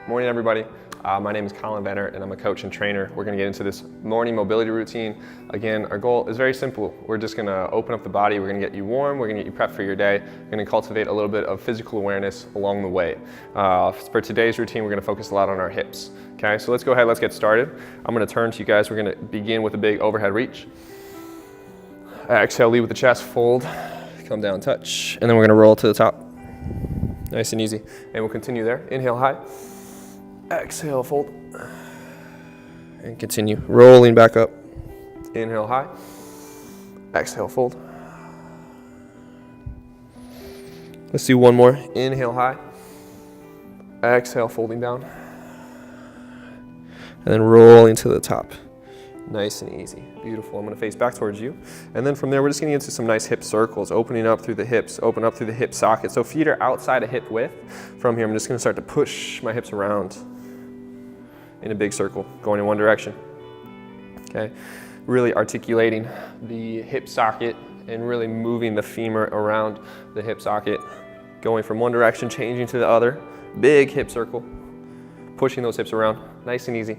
Morning, everybody. My name is Colin Benner, and I'm a coach and trainer. We're going to get into this morning mobility routine. Again, our goal is very simple. We're just going to open up the body. We're going to get you warm. We're going to get you prepped for your day. We're going to cultivate a little bit of physical awareness along the way. For today's routine, we're going to focus a lot on our hips. Okay, so let's go ahead. Let's get started. I'm going to turn to you guys. We're going to begin with a big overhead reach. Exhale, lead with the chest, fold, come down, touch, and then we're going to roll to the top. Nice and easy. And we'll continue there. Inhale high. Exhale, fold. And continue. Rolling back up. Inhale high. Exhale, fold. Let's do one more. Inhale high. Exhale, folding down. And then rolling to the top. Nice and easy. Beautiful. I'm going to face back towards you. And then from there, we're just going to get into some nice hip circles, opening up through the hips, open up through the hip socket. So feet are outside of hip width. From here, I'm just going to start to push my hips around in a big circle, going in one direction. Okay. Really articulating the hip socket and really moving the femur around the hip socket, going from one direction, changing to the other. Big hip circle, pushing those hips around, nice and easy.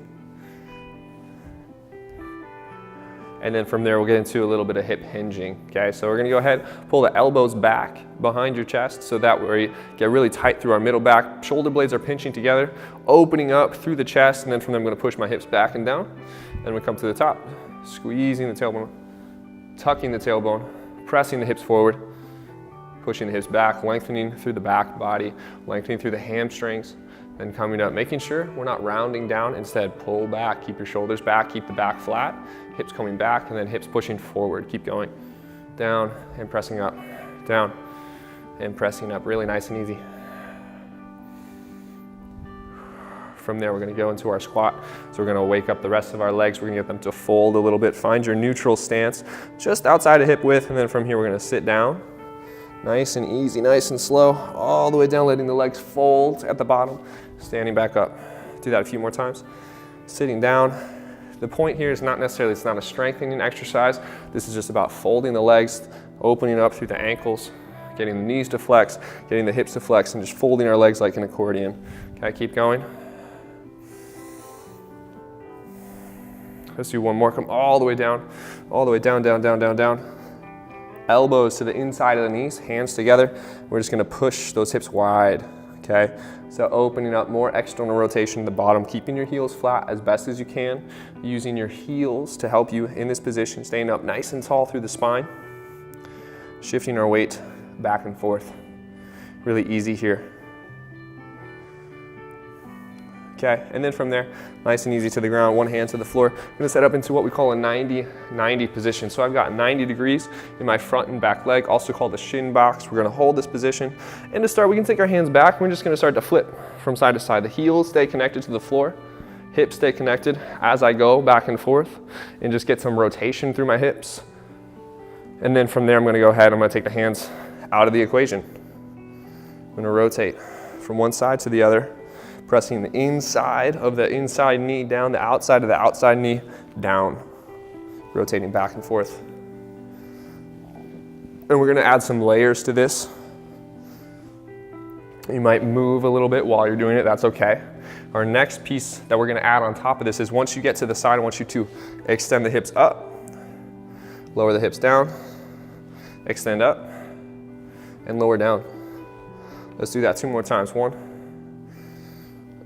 And then from there, we'll get into a little bit of hip hinging, okay? So we're gonna go ahead, pull the elbows back behind your chest so that we get really tight through our middle back. Shoulder blades are pinching together, opening up through the chest, and then from there, I'm gonna push my hips back and down. And we come to the top, squeezing the tailbone, tucking the tailbone, pressing the hips forward, pushing the hips back, lengthening through the back body, lengthening through the hamstrings, then coming up, making sure we're not rounding down, instead pull back, keep your shoulders back, keep the back flat, hips coming back, and then hips pushing forward, keep going. Down and pressing up, down and pressing up, really nice and easy. From there, we're gonna go into our squat. So we're gonna wake up the rest of our legs. We're gonna get them to fold a little bit. Find your neutral stance, just outside of hip width, and then from here, we're gonna sit down. Nice and easy, nice and slow, all the way down, letting the legs fold at the bottom, standing back up. Do that a few more times. Sitting down. The point here is not necessarily, it's not a strengthening exercise. This is just about folding the legs, opening up through the ankles, getting the knees to flex, getting the hips to flex, and just folding our legs like an accordion. Okay, keep going. Let's do one more. Come all the way down, down, down, down, down. Elbows to the inside of the knees, hands together. We're just gonna push those hips wide, okay? So opening up more external rotation to the bottom, keeping your heels flat as best as you can, using your heels to help you in this position, staying up nice and tall through the spine, shifting our weight back and forth. Really easy here. Okay, and then from there, nice and easy to the ground, one hand to the floor. I'm gonna set up into what we call a 90-90 position. So I've got 90 degrees in my front and back leg, also called the shin box. We're gonna hold this position. And to start, we can take our hands back. We're just gonna start to flip from side to side. The heels stay connected to the floor, hips stay connected as I go back and forth, and just get some rotation through my hips. And then from there, I'm gonna go ahead, I'm gonna take the hands out of the equation. I'm gonna rotate from one side to the other, pressing the inside of the inside knee down, the outside of the outside knee down, rotating back and forth. And we're gonna add some layers to this. You might move a little bit while you're doing it, that's okay. Our next piece that we're gonna add on top of this is once you get to the side, I want you to extend the hips up, lower the hips down, extend up, and lower down. Let's do that 2 more times. 1,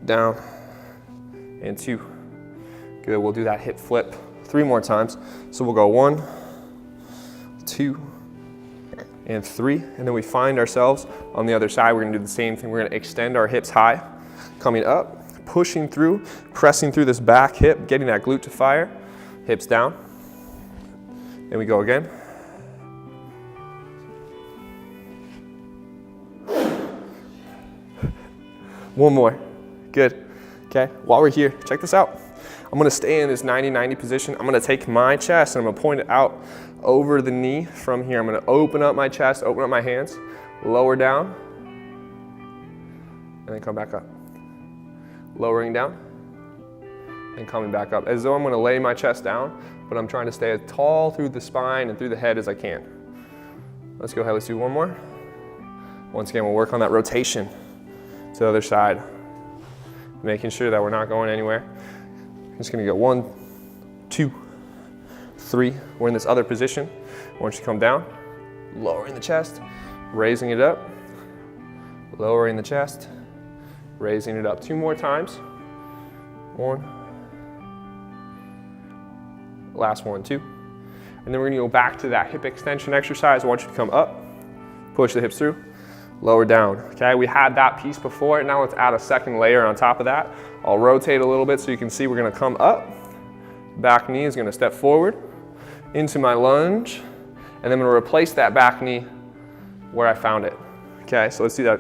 down, and 2. Good, we'll do that hip flip 3 more times. So we'll go 1, 2, and 3. And then we find ourselves on the other side. We're gonna do the same thing. We're gonna extend our hips high, coming up, pushing through, pressing through this back hip, getting that glute to fire, hips down. And we go again. One more. Good, okay? While we're here, check this out. I'm gonna stay in this 90-90 position. I'm gonna take my chest and I'm gonna point it out over the knee from here. I'm gonna open up my chest, open up my hands, lower down, and then come back up. Lowering down, and coming back up. As though I'm gonna lay my chest down, but I'm trying to stay as tall through the spine and through the head as I can. Let's go ahead, let's do one more. Once again, we'll work on that rotation to the other side. making sure that we're not going anywhere. Just gonna go 1, 2, 3. We're in this other position. Once you come down, lowering the chest, raising it up, lowering the chest, raising it up. 2 more times. 1. Last 1, 2. And then we're gonna go back to that hip extension exercise. I want you to come up, push the hips through, lower down, okay? We had that piece before, now let's add a second layer on top of that. I'll rotate a little bit so you can see we're gonna come up, back knee is gonna step forward into my lunge, and then I'm gonna replace that back knee where I found it. Okay, so let's do that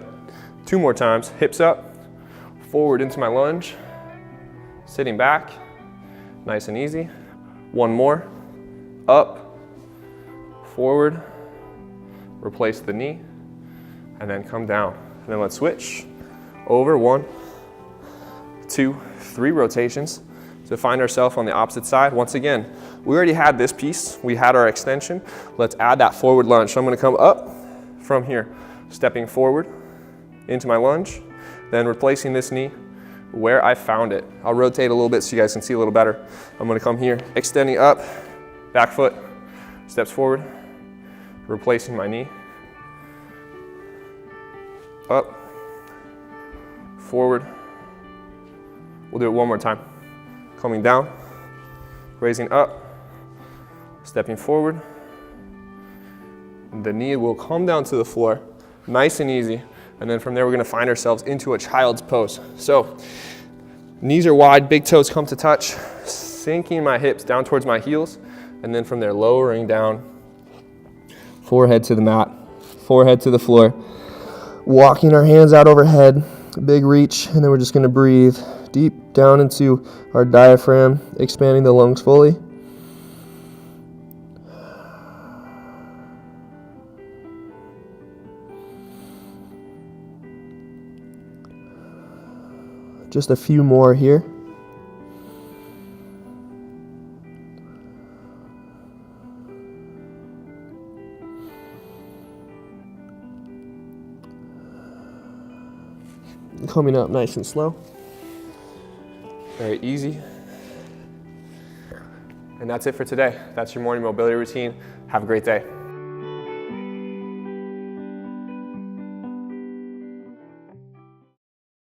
2 more times. Hips up, forward into my lunge, sitting back, nice and easy. 1 more, up, forward, replace the knee, and then come down. And then let's switch over. 1, 2, 3 rotations to find ourselves on the opposite side. Once again, we already had this piece. We had our extension. Let's add that forward lunge. So I'm gonna come up from here, stepping forward into my lunge, then replacing this knee where I found it. I'll rotate a little bit so you guys can see a little better. I'm gonna come here, extending up, back foot, steps forward, replacing my knee, up, forward. We'll do it 1 more time. Coming down, raising up, stepping forward. The knee will come down to the floor, nice and easy. And then from there, we're gonna find ourselves into a child's pose. So, knees are wide, big toes come to touch, sinking my hips down towards my heels, and then from there, lowering down, forehead to the mat, forehead to the floor, walking our hands out overhead, big reach, and then we're just gonna breathe deep down into our diaphragm, expanding the lungs fully. Just a few more here. Coming up nice and slow. Very easy. And that's it for today. That's your morning mobility routine. Have a great day.